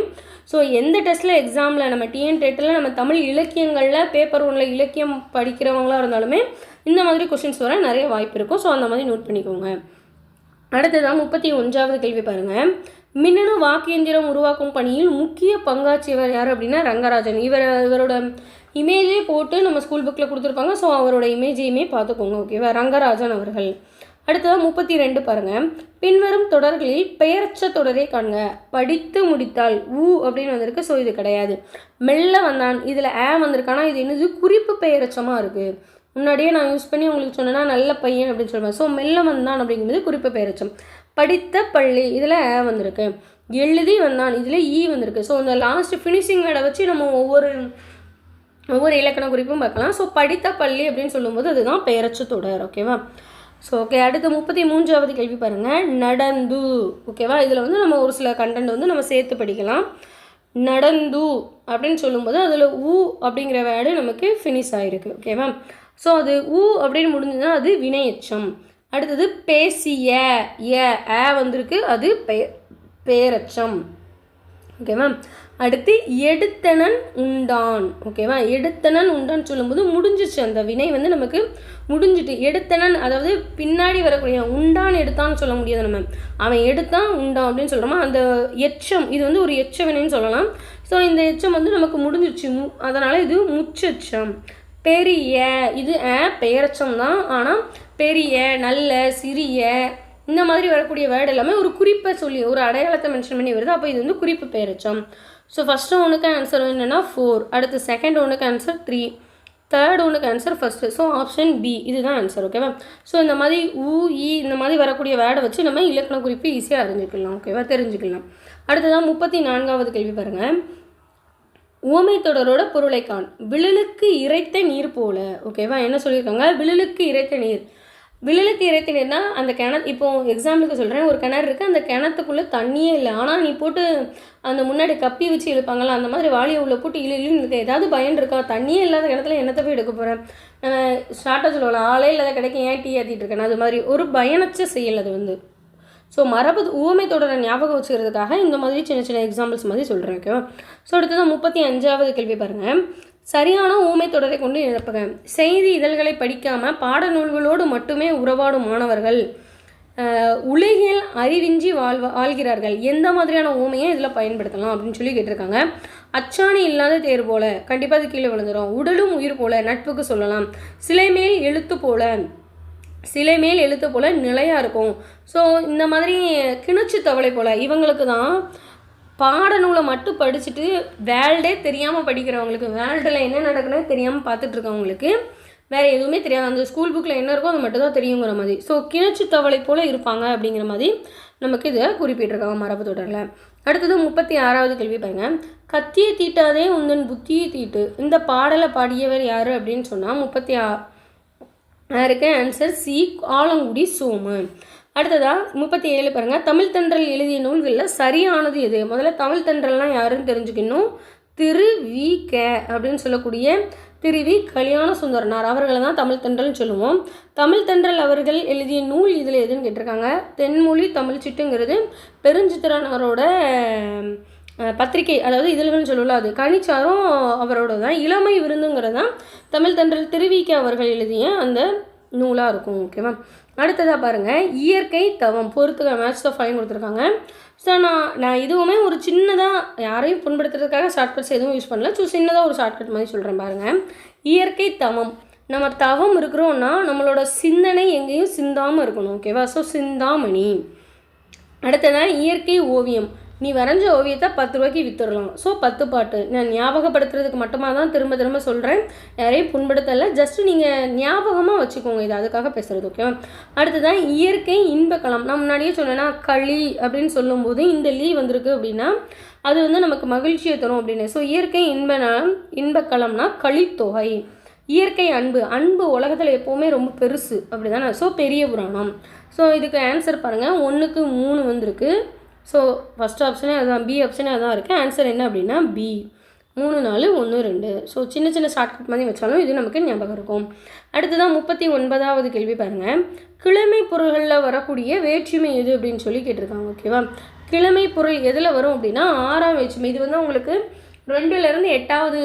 ஸோ எந்த டெஸ்ட்டில் எக்ஸாமில் நம்ம டிஎன் டெட்டில் நம்ம தமிழ் இலக்கியங்களில் பேப்பர் 1 இலக்கியம் படிக்கிறவங்களாக இருந்தாலுமே இந்த மாதிரி கொஸ்டின்ஸ் வர நிறைய வாய்ப்பு இருக்கும். ஸோ அந்த மாதிரி நோட் பண்ணிக்கோங்க. அடுத்ததான் 31வது கேள்வி பாருங்கள். மின்னணு வாக்கு எந்திரம் உருவாக்கும் பணியில் முக்கிய பங்காற்றியவர் யார் அப்படின்னா ரங்கராஜன். இவரோட இமேஜே போட்டு நம்ம ஸ்கூல் புக்கில் கொடுத்துருப்பாங்க. ஸோ அவரோட இமேஜையுமே பார்த்துக்கோங்க. ஓகேவா? ரங்கராஜன் அவர்கள். அடுத்ததாக 32 பாருங்கள். பின்வரும் தொடர்களில் பெயரச்ச தொடரை காண்க. படித்து முடித்தால் அப்படின்னு வந்திருக்கு. ஸோ இது கிடையாது. மெல்ல வந்தான், இதில் வந்திருக்கு. ஆனால் இது என்னது? குறிப்பு பெயரச்சமாக இருக்குது. முன்னாடியே நான் யூஸ் பண்ணி உங்களுக்கு சொன்னேன்னா நல்ல பையன் அப்படின்னு சொல்லுவேன். ஸோ மெல்ல வந்தான் அப்படிங்கிறது குறிப்பு பெயரச்சம். படித்த பள்ளி, இதில் வந்திருக்கு. எழுதி வந்தான், இதில் வந்திருக்கு. ஸோ இந்த லாஸ்ட் ஃபினிஷிங் வேர்டை வச்சு நம்ம ஒவ்வொரு இலக்கண குறிப்பும் பார்க்கலாம். ஸோ படித்த பள்ளி அப்படின்னு சொல்லும்போது அதுதான் பெயரச்ச தொடர். ஓகேவா? So okay. அடுத்து 33வது கேள்வி பாருங்கள். நடந்து. ஓகேவா? இதில் நம்ம ஒரு சில கண்டென்ட் நம்ம சேர்த்து படிக்கலாம். நடந்து அப்படின்னு சொல்லும்போது அதில் அப்படிங்கிற வேர்டு நமக்கு ஃபினிஷ் ஆகிருக்கு. ஓகேவா? ஸோ அது அப்படின்னு முடிஞ்சதுன்னா அது வினையச்சம். அடுத்தது பேசிய வந்திருக்கு, அது பெயரச்சம். ஓகேவா? அடுத்து எடுத்தனன் உண்டான். ஓகேவா? எடுத்தனன் உண்டான் சொல்லும்போது முடிஞ்சிச்சு, அந்த வினை நமக்கு முடிஞ்சிட்டு. எடுத்தனன் அதாவது பின்னாடி வரக்கூடிய உண்டான் எடுத்தான்னு சொல்ல முடியாது. நம்ம அவன் எடுத்தான் உண்டான் அப்படின்னு சொல்கிறோமா, அந்த எச்சம் இது ஒரு எச்ச வினைன்னு சொல்லலாம். ஸோ இந்த எச்சம் நமக்கு முடிஞ்சிச்சு, அதனால் இது முச்செச்சம். பெரிய, இது பெயரச்சம் தான். ஆனால் பெரிய, நல்ல, சிறிய இந்த மாதிரி வரக்கூடிய வேர்டு எல்லாமே ஒரு குறிப்பை சொல்லி ஒரு அடையாளத்தை மென்ஷன் பண்ணி வருது. அப்போ இது குறிப்பு பெயரச்சம். ஸோ ஃபஸ்ட்டு ஒன்றுக்கு ஆன்சர் என்னென்னா 4, அடுத்து செகண்ட் ஒன்றுக்கு ஆன்சர் 3, தேர்ட் ஒன்றுக்கு answer first. So option B இதுதான் ஆன்சர். ஓகேவா? ஸோ இந்த மாதிரி இந்த மாதிரி வரக்கூடிய வேர்டை வச்சு நம்ம இலக்கண குறிப்பு ஈஸியாக அறிஞ்சிக்கலாம். ஓகேவா? தெரிஞ்சுக்கலாம். அடுத்ததான் 34வது கேள்வி பாருங்கள். உவமை தொடரோட பொருளை காண். விழலுக்கு இறைத்த நீர் போல. ஓகேவா? என்ன சொல்லியிருக்காங்க? விழலுக்கு இறைத்த நீர். விழலுக்கு இறைத்த நீர்னா அந்த இப்போ எக்ஸாம்பிளுக்கு சொல்கிறேன், ஒரு கிணறு இருக்குது, அந்த கிணத்துக்குள்ளே தண்ணியே இல்லை. ஆனால் நீ போட்டு அந்த முன்னாடி கப்பி வச்சு இழுப்பாங்களா, அந்த மாதிரி வாளியை உள்ள போட்டு இழுக்கு. ஏதாவது பயன் இருக்கா? தண்ணியே இல்லாத கிணத்துல என்னத்தை போய் எடுக்க போகிறேன்? ஸ்டார்ட்டாக சொல்லுவாங்க, ஆளே இல்லாத கிடைக்கும், ஏன் டீ ஏற்றிட்டு இருக்கேன். அது மாதிரி ஒரு பயனற்ற செயல் அது. ஸோ உவமை தொடரை ஞாபகம் வச்சுக்கிறதுக்காக இந்த மாதிரி சின்ன சின்ன எக்ஸாம்பிள்ஸ் மாதிரி சொல்கிறேன். ஓகேவா? ஸோ அடுத்ததான் 35வது கேள்வி பாருங்கள். சரியான ஊமை தொடரை கொண்டு நிரப்புங்க. செய்தி இதழ்களை படிக்காமல் பாடநூல்களோடு மட்டுமே உறவாடும் மாணவர்கள் உலகில் அறிவின்றி வாழ்கிறார்கள். எந்த மாதிரியான ஊமையை இதில் பயன்படுத்தலாம் அப்படின்னு சொல்லி கேட்டிருக்காங்க. அச்சாணி இல்லாத தேர் போல, கண்டிப்பாக அது கீழே விழுந்துடும். உடலும் உயிர் போல, நட்புக்கு சொல்லலாம். சிலை மேல் எழுத்து போல நிலையாக இருக்கும். ஸோ இந்த மாதிரி கிணச்சு தவளை போல் இவங்களுக்கு தான் பாடநூலை மட்டும் படிச்சுட்டு வேர்ல்டே தெரியாமல் படிக்கிறவங்களுக்கு, வேர்ல்டில் என்ன நடக்குன்னு தெரியாமல் பார்த்துட்ருக்கவங்களுக்கு வேறு எதுவுமே தெரியாது. அந்த ஸ்கூல் புக்கில் என்ன இருக்கோ அது மட்டும் தான் தெரியுங்கிற மாதிரி. ஸோ கிணச்சு தவளை போல் இருப்பாங்க அப்படிங்கிற மாதிரி நமக்கு இதை குறிப்பிட்டிருக்காங்க மரபு தொடரில். அடுத்தது 36வது கேள்வி பாருங்கள். கத்தியை தீட்டாதே உந்தன் புத்தியை தீட்டு. இந்த பாடலை பாடியவர் யார் அப்படின்னு சொன்னால் 36க்கு ஆன்சர் சி, ஆலங்குடி சோமு. அடுத்ததாக 37 பாருங்கள். தமிழ் தென்றல் எழுதிய நூல்களில் சரியானது எது? முதல்ல தமிழ் தென்றல்னால் யாருன்னு தெரிஞ்சுக்கணும். திரு வி கே அப்படின்னு சொல்லக்கூடிய திரு வி கல்யாண சுந்தரனார் அவர்களை தான் தமிழ் தென்றல்னு சொல்லுவோம். தமிழ் தென்றல் அவர்கள் எழுதிய நூல் இதில் எதுன்னு கேட்டிருக்காங்க. தென்மொழி தமிழ் சிட்டுங்கிறது பெருஞ்சித்திரனாரோட பத்திரிகை, அதாவது இதழ்கள்னு சொல்லலாம். அது கனிச்சாரும் அவரோட தான். இளமை விருந்துங்கிறது தான் தமிழ் தென்றல் திருவிக்க அவர்கள் எழுதிய அந்த நூலாக இருக்கும். ஓகேவா? அடுத்ததாக பாருங்கள், இயற்கை தவம் பொறுத்துக்க மேட்ச் ஆஃப் ஃபைன் கொடுத்துருக்காங்க. ஸோ நான் இதுவுமே ஒரு சின்னதாக யாரையும் புண்படுத்துறதுக்காக ஷார்ட்கட்ஸ் எதுவும் யூஸ் பண்ணல. ஸோ சின்னதாக ஒரு ஷார்ட்கட் மாதிரி சொல்கிறேன் பாருங்கள். இயற்கை தவம், நம்ம தவம் இருக்கிறோன்னா நம்மளோட சிந்தனை எங்கேயும் சிந்தாமல் இருக்கணும். ஓகேவா? ஸோ சிந்தாமணி. அடுத்ததான் இயற்கை ஓவியம், நீ வரைஞ்ச ஓவியத்தை 10 ரூபாய்க்கு விற்றுடலாம். ஸோ 10 பாட்டு. நான் ஞாபகப்படுத்துறதுக்கு மட்டுமா தான் திரும்ப திரும்ப சொல்கிறேன், யாரையும் புண்படுத்தலை. ஜஸ்ட்டு நீங்கள் ஞாபகமாக வச்சுக்கோங்க, இது அதுக்காக பேசுகிறது. ஓகேவா? அடுத்ததான் இயற்கை இன்பக்களம். நான் முன்னாடியே சொன்னேன்னா களி அப்படின்னு சொல்லும்போது இந்த லீ வந்திருக்கு அப்படின்னா அது வந்து நமக்கு மகிழ்ச்சியை தரும் அப்படின்னு. ஸோ இயற்கை இன்பக்களம்னா களித்தொகை. இயற்கை அன்பு, அன்பு உலகத்தில் எப்போவுமே ரொம்ப பெருசு அப்படி தானே. ஸோ பெரிய புராணம். ஸோ இதுக்கு ஆன்சர் பாருங்கள், 1க்கு 3 வந்திருக்கு. ஸோ ஃபஸ்ட் ஆப்ஷனே அதுதான், பி ஆப்ஷனே அதுதான் இருக்குது. ஆன்சர் என்ன அப்படின்னா பி. 3 4 1 2. ஸோ சின்ன சின்ன ஷார்ட்கட் மாதிரி வச்சாலும் இது நமக்கு ஞாபகம் இருக்கும். அடுத்ததான் 39வது கேள்வி பாருங்கள், கிழமை பொருள்களில் வரக்கூடிய வேற்றுமை எது அப்படின்னு சொல்லி கேட்டிருக்காங்க. ஓகேவா? கிழமை பொருள் எதில் வரும் அப்படின்னா 6ஆம் வேற்றுமை. இது வந்து உங்களுக்கு 2லேருந்து 8வது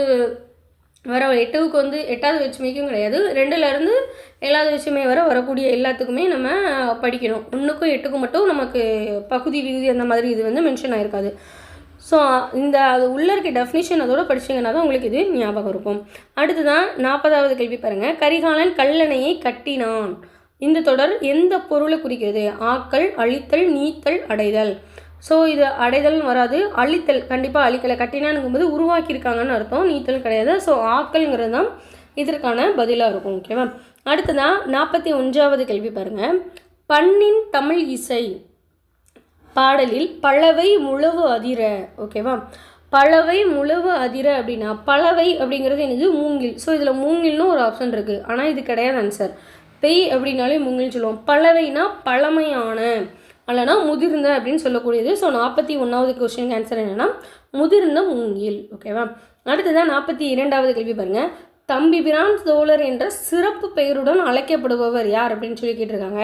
வர 8க்கு வந்து 8வது வேற்றுமைக்கும் கிடையாது, 2லேருந்து 7வது வேற்றுமை வர வரக்கூடிய எல்லாத்துக்குமே நம்ம படிக்கணும். 1க்கும் 8க்கும் மட்டும் நமக்கு பகுதி விகுதி அந்த மாதிரி இது வந்து மென்ஷன் ஆகிருக்காது. ஸோ இந்த அது உள்ளே இருக்க டெஃபினிஷன் அதோட படிச்சிங்கன்னா தான் உங்களுக்கு இது ஞாபகம் இருக்கும். அடுத்துதான் 40வது கேள்வி பாருங்கள், கரிகாலன் கல்லணையை கட்டினான். இந்த தொடர் எந்த பொருளை குறிக்கிறது? ஆக்கல், அழித்தல், நீத்தல், அடைதல். ஸோ இது அடைதல்னு வராது, அழித்தல். கண்டிப்பாக அழிக்கலை, கட்டினானுங்கும்போது உருவாக்கியிருக்காங்கன்னு அர்த்தம், நீத்தல் கிடையாது. ஸோ ஆக்கல்ங்கிறது தான் இதற்கான பதிலாக இருக்கும். ஓகேவா? அடுத்ததான் 41வது கேள்வி பாருங்கள், பண்ணின் தமிழ் இசை பாடலில் பலவை முழவு அதிர. ஓகேவா? பலவை முழவு அதிர அப்படின்னா பலவை அப்படிங்கிறது என்னது? மூங்கில். ஸோ இதில் மூங்கில்னு ஒரு ஆப்ஷன் இருக்குது, ஆனால் இது கிடையாது ஆன்சர். பெய் அப்படின்னாலே மூங்கில் சொல்லுவோம். பலவைனா பழமையான, அல்லனா முதிர்ந்த அப்படின்னு சொல்லக்கூடியது. ஸோ 41வது கொஸ்டின் ஆன்சர் என்னென்னா முதிர்ந்த மூங்கில். ஓகேவா? அடுத்ததான் 42வது கேள்வி பாருங்கள், தம்பிபிரான் தோழர் என்ற சிறப்பு பெயருடன் அழைக்கப்படுபவர் யார் அப்படின்னு சொல்லி கேட்டிருக்காங்க.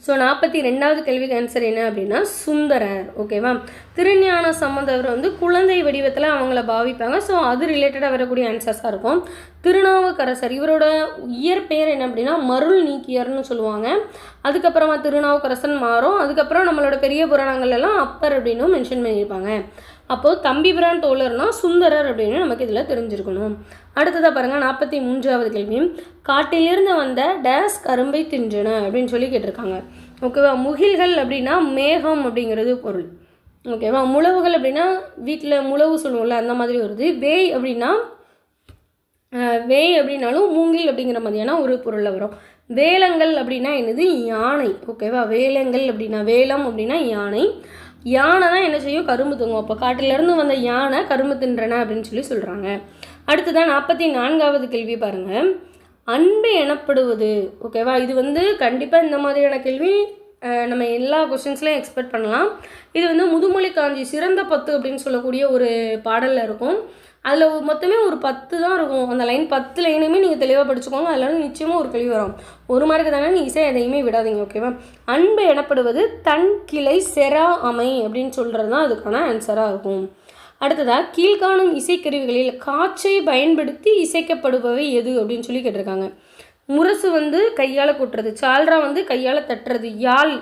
ஸோ 42வது கேள்விக்கு ஆன்சர் என்ன அப்படின்னா சுந்தரர். ஓகேவா? திருஞான சம்பந்தர் வந்து குழந்தை வடிவத்தில் அவங்கள பாவிப்பாங்க. ஸோ அது ரிலேட்டடாக வரக்கூடிய ஆன்சர்ஸாக இருக்கும். திருநாவுக்கரசர், இவரோட இயற்பெயர் என்ன அப்படின்னா மருள் நீக்கியர்னு சொல்லுவாங்க. அதுக்கப்புறமா திருநாவுக்கரசன் மாறும். அதுக்கப்புறம் நம்மளோட பெரிய புராணங்கள்லாம் அப்பர் அப்படின்னு மென்ஷன் பண்ணியிருப்பாங்க. அப்போது தம்பிபிரான் தோழர்னா சுந்தரர் அப்படின்னு நமக்கு இதில் தெரிஞ்சிருக்கணும். அடுத்ததாக பாருங்கள் 43வது கேள்வி, காட்டிலிருந்து வந்த டேஸ் கரும்பை தின்றன அப்படின்னு சொல்லி கேட்டிருக்காங்க. ஓகேவா? முகில்கள் அப்படின்னா மேகம் அப்படிங்கிறது பொருள். ஓகேவா? முழவுகள் அப்படின்னா வீட்டில் முழவு சொல்லுவோம்ல அந்த மாதிரி வருது. வேய் அப்படின்னா வேய் அப்படின்னாலும் மூங்கில் அப்படிங்கிற மாதிரியான ஒரு பொருளில் வரும். வேலங்கள் அப்படின்னா என்னது? யானை. ஓகேவா? வேலங்கள் அப்படின்னா வேலம் அப்படின்னா யானை. யானை தான் என்ன செய்யும்? கரும்பு தூங்கும். அப்போ காட்டிலேருந்து வந்த யானை கரும்பு தின்றன அப்படின்னு சொல்லி சொல்கிறாங்க. அடுத்ததான் 44வது கேள்வி பாருங்கள், அன்பு எனப்படுவது. ஓகேவா? இது வந்து கண்டிப்பாக இந்த மாதிரியான கேள்வி நம்ம எல்லா கொஸ்டின்ஸ்லையும் எக்ஸ்பெக்ட் பண்ணலாம். இது வந்து முதுமொழி காஞ்சி சிறந்த 10 அப்படின்னு சொல்லக்கூடிய ஒரு பாடலில் இருக்கும். அதில் மொத்தமே ஒரு 10 தான் இருக்கும். அந்த லைன் 10 லைனுமே நீங்கள் தெளிவாக படிச்சுக்கோங்க. அதில் நிச்சயமாக ஒரு கேள்வி வரும். 1 மார்க்கு தானே, நீ இசை எதையுமே விடாதீங்க. ஓகேவா? அன்பு எனப்படுவது தன் கிளை செரா அமை அப்படின்னு சொல்கிறது தான் அதுக்கான ஆன்சராக இருக்கும். அடுத்ததாக கீழ்காணும் இசைக்கருவிகளில் காற்றை பயன்படுத்தி இசைக்கப்படுபவை எது அப்படின்னு சொல்லி கேட்டிருக்காங்க. முரசு வந்து கையால் கொட்டுறது, சால்ரா வந்து கையால் தட்டுறது, யாழ்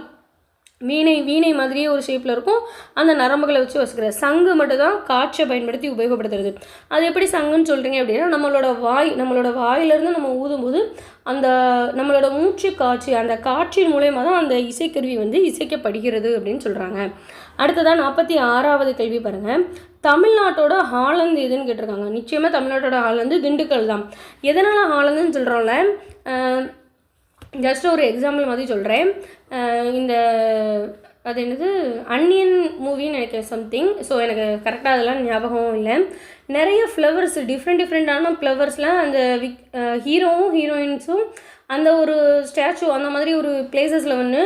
வீணை மாதிரியே ஒரு ஷேப்பில் இருக்கும், அந்த நரம்புகளை வச்சு வசுக்கிற. சங்கு மட்டும் தான் காற்றை பயன்படுத்தி உபயோகப்படுத்துறது. அது எப்படி சங்குன்னு சொல்கிறீங்க அப்படின்னா நம்மளோட வாயிலிருந்து நம்ம ஊதும்போது அந்த நம்மளோட மூச்சு காற்று, அந்த காற்றின் மூலயமா தான் அந்த இசைக்கருவி வந்து இசைக்கப்படுகிறது அப்படின்னு சொல்கிறாங்க. அடுத்ததான் 46வது கேள்வி பாருங்கள், தமிழ்நாட்டோட ஹாலந்து எதுன்னு கேட்டிருக்காங்க. நிச்சயமாக தமிழ்நாட்டோட ஹாலந்து திண்டுக்கல் தான். எதனால் ஹாலந்துன்னு சொல்கிறோம்ல, ஜஸ்ட் ஒரு எக்ஸாம்பிள் மாதிரி சொல்கிறேன். இந்த அது என்னது அன்னியன் மூவின்னு நினைக்கிறேன் சம்திங். ஸோ எனக்கு கரெக்டாக அதெல்லாம் ஞாபகம் இல்லை. நிறைய ஃப்ளவர்ஸ், டிஃப்ரெண்டான ஃப்ளவர்ஸ்லாம் அந்த ஹீரோவும் ஹீரோயின்ஸும் அந்த ஒரு ஸ்டாச்சு அந்த மாதிரி ஒரு பிளேசஸில் வந்து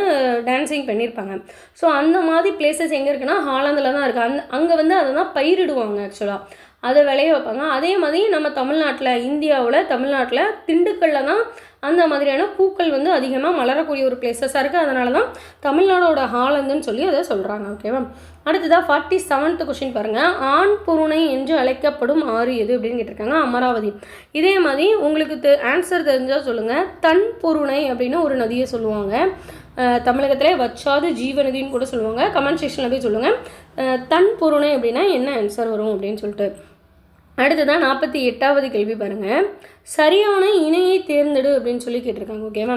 டான்ஸிங் பண்ணியிருப்பாங்க. ஸோ அந்த மாதிரி பிளேசஸ் எங்கே இருக்குன்னா ஹாலந்தில் தான் இருக்குது. அங்கே வந்து அதை தான் பயிரிடுவாங்க ஆக்சுவலாக. அதை விளைய வைப்பாங்க. அதே மாதிரி நம்ம தமிழ்நாட்டில், இந்தியாவில் தமிழ்நாட்டில் திண்டுக்கல்லில் தான் அந்த மாதிரியான பூக்கள் வந்து அதிகமாக மலரக்கூடிய ஒரு பிளேசஸாக இருக்குது. அதனால தான் தமிழ்நாடோட ஹாலந்துன்னு சொல்லி அதை சொல்கிறாங்க. ஓகேவா? அடுத்ததாக 47th கொஸ்டின் பாருங்கள். ஆண் பொருணை என்று அழைக்கப்படும் ஆறு எது அப்படின்னு கேட்டிருக்காங்க. அமராவதி. இதே மாதிரி உங்களுக்கு ஆன்சர் தெரிஞ்சால் சொல்லுங்கள். தன் பொருணை அப்படின்னு ஒரு நதியை சொல்லுவாங்க. தமிழகத்திலே வச்சாது ஜீவநதின்னு கூட சொல்லுவாங்க. கமெண்ட் செக்ஷனில் போய் சொல்லுங்கள். தன் பொருணை அப்படின்னா என்ன ஆன்சர் வரும் அப்படின்னு சொல்லிட்டு. அடுத்ததான் 48வது கேள்வி பாருங்கள். சரியான இணையை தேர்ந்தெடு அப்படின்னு சொல்லி கேட்டிருக்காங்க. ஓகேவா?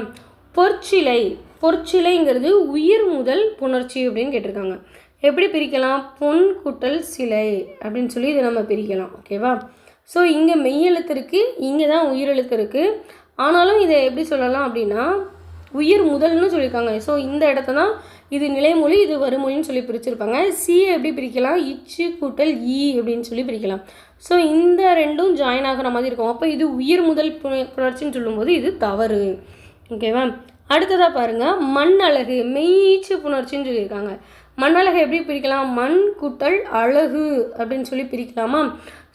பொற்சிலை. பொற்சிலைங்கிறது உயிர் முதல் புணர்ச்சி அப்படின்னு கேட்டிருக்காங்க. எப்படி பிரிக்கலாம்? பொன் கூட்டல் சிலை அப்படின்னு சொல்லி இதை நம்ம பிரிக்கலாம். ஓகேவா? ஸோ இங்கே மெய்யெழுத்து இருக்குது, இங்கே தான் உயிரெழுத்து இருக்குது. ஆனாலும் இதை எப்படி சொல்லலாம் அப்படின்னா உயிர் முதல்னு சொல்லியிருக்காங்க. ஸோ இந்த இடத்த தான் இது நிலைமொழி, இது வருமொழின்னு சொல்லி பிரிச்சிருப்பாங்க. சியை எப்படி பிரிக்கலாம்? இச்சு கூட்டல் ஈ அப்படின்னு சொல்லி பிரிக்கலாம். ஸோ இந்த ரெண்டும் ஜாயின் ஆகிற மாதிரி இருக்கும். அப்போ இது உயிர் முதல் புணர்ச்சின்னு சொல்லும்போது இது தவறு. ஓகேவா? அடுத்ததாக பாருங்கள். மண் அழகு. மெய்யீச்சு புணர்ச்சின்னு சொல்லியிருக்காங்க. மண் அழகு எப்படி பிரிக்கலாம்? மண் கூட்டல் அழகு அப்படின்னு சொல்லி பிரிக்கலாமா?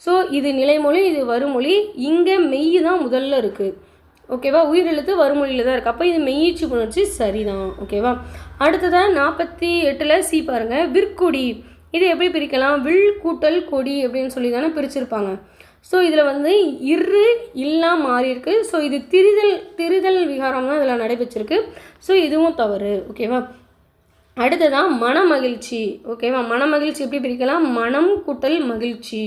ஸோ இது நிலைமொழி, இது வருமொழி. இங்கே மெய் தான் முதல்ல இருக்குது. ஓகேவா? உயிரெழுத்து வருமொழியில் தான் இருக்குது. அப்போ இது மெய்யீச்சு புணர்ச்சி சரிதான். ஓகேவா? அடுத்ததாக 48ல் சி பாருங்கள். விற்கொடி. இது எப்படி பிரிக்கலாம்? வில் கூட்டல் கொடி அப்படின்னு சொல்லி தானே பிரிச்சிருப்பாங்க. ஸோ இதில் வந்து இரு இல்லா மாறி இருக்குது. ஸோ இது திரிதல் விகாரம் தான் இதில் நடைபெற்றிருக்கு. ஸோ இதுவும் தவறு. ஓகேவா? அடுத்ததான் மனமகிழ்ச்சி. ஓகேவா? மனமகிழ்ச்சி எப்படி பிரிக்கலாம்? மனம் கூட்டல் மகிழ்ச்சி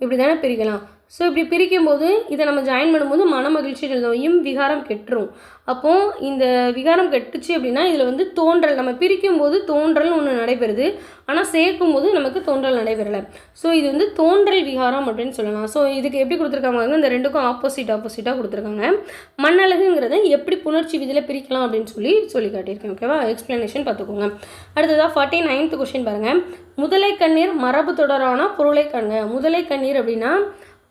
இப்படி தானே பிரிக்கலாம். ஸோ இப்படி பிரிக்கும்போது இதை நம்ம ஜாயின் பண்ணும்போது மனமகிழ்ச்சின்னு எழுதும். விகாரம் கெட்டுரும். அப்போது இந்த விகாரம் கெட்டுச்சு அப்படின்னா இதில் வந்து தோன்றல், நம்ம பிரிக்கும் போது தோன்றல் ஒன்று நடைபெறுது, ஆனால் சேர்க்கும் போது நமக்கு தோன்றல் நடைபெறலை. ஸோ இது வந்து தோன்றல் விகாரம் அப்படின்னு சொல்லலாம். ஸோ இதுக்கு எப்படி கொடுத்துருக்காங்க? இந்த ரெண்டுக்கும் ஆப்போசிட்டாக கொடுத்துருக்காங்க. மண்ணழகுங்கிறத எப்படி புணர்ச்சி விதியில் பிரிக்கலாம் அப்படின்னு சொல்லி காட்டியிருக்கேன். ஓகேவா? எக்ஸ்பிளனேஷன் பார்த்துக்கோங்க. அடுத்ததாக 49th கொஸ்டின் பாருங்கள். முதலை கண்ணீர் மரபு தொடரான பொருளை கண்க. முதலை கண்ணீர் அப்படின்னா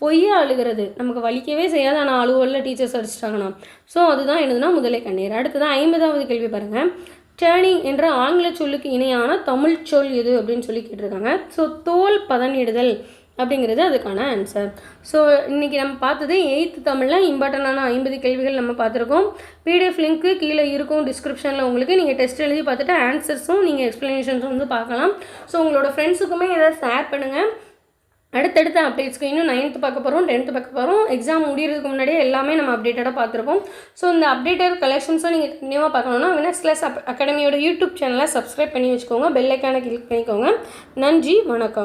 பொய்யா அழுகிறது, நமக்கு வலிக்கவே செய்யாது, ஆனால் அழுவல்ல டீச்சர்ஸ் அடிச்சிட்டாங்கன்னா. ஸோ அதுதான் என்னதுன்னா முதலை கண்ணீர். அடுத்ததான் 50வது கேள்வி பாருங்கள். டேர்னிங் என்ற ஆங்கில சொல்லுக்கு இணையான தமிழ் சொல் எது அப்படின்னு சொல்லி கேட்டிருக்காங்க. ஸோ தோல் பதனிடுதல் அப்படிங்கிறது அதுக்கான ஆன்சர். ஸோ இன்றைக்கி நம்ம பார்த்தது 8th தமிழில் இம்பார்ட்டண்டான 50 கேள்விகள் நம்ம பார்த்துருக்கோம். பிடிஎஃப் லிங்க்கு கீழே இருக்கும் டிஸ்கிரிப்ஷனில் உங்களுக்கு. நீங்கள் டெஸ்ட் எழுதி பார்த்துட்டு ஆன்சர்ஸும் நீங்கள் எக்ஸ்ப்ளனேஷன்ஸும் வந்து பார்க்கலாம். ஸோ உங்களோட ஃப்ரெண்ட்ஸுக்குமே எதாவது ஷேர் பண்ணுங்கள். அடுத்தடுத்த அப்டேட்ஸ்க்கு இன்னும் 9th பார்க்க போகிறோம், 10th பார்க்க போகிறோம். எக்ஸாம் முடிகிறதுக்கு முன்னாடியே எல்லாமே நம்ம அப்டேட்டடாக பார்த்துருப்போம். ஸோ இந்த அப்டேட்டட் கலெக்ஷன்ஸும் நீங்கள் கண்டினியூவாக பார்க்கணுன்னா வினஸ் கிளாஸ் அகாடமியோட யூடியூப் சேனலை சப்ஸ்கிரைப் பண்ணி வச்சுக்கோங்க. பெல் ஐக்கானை கிளிக் பண்ணிக்கோங்க. நன்றி, வணக்கம்.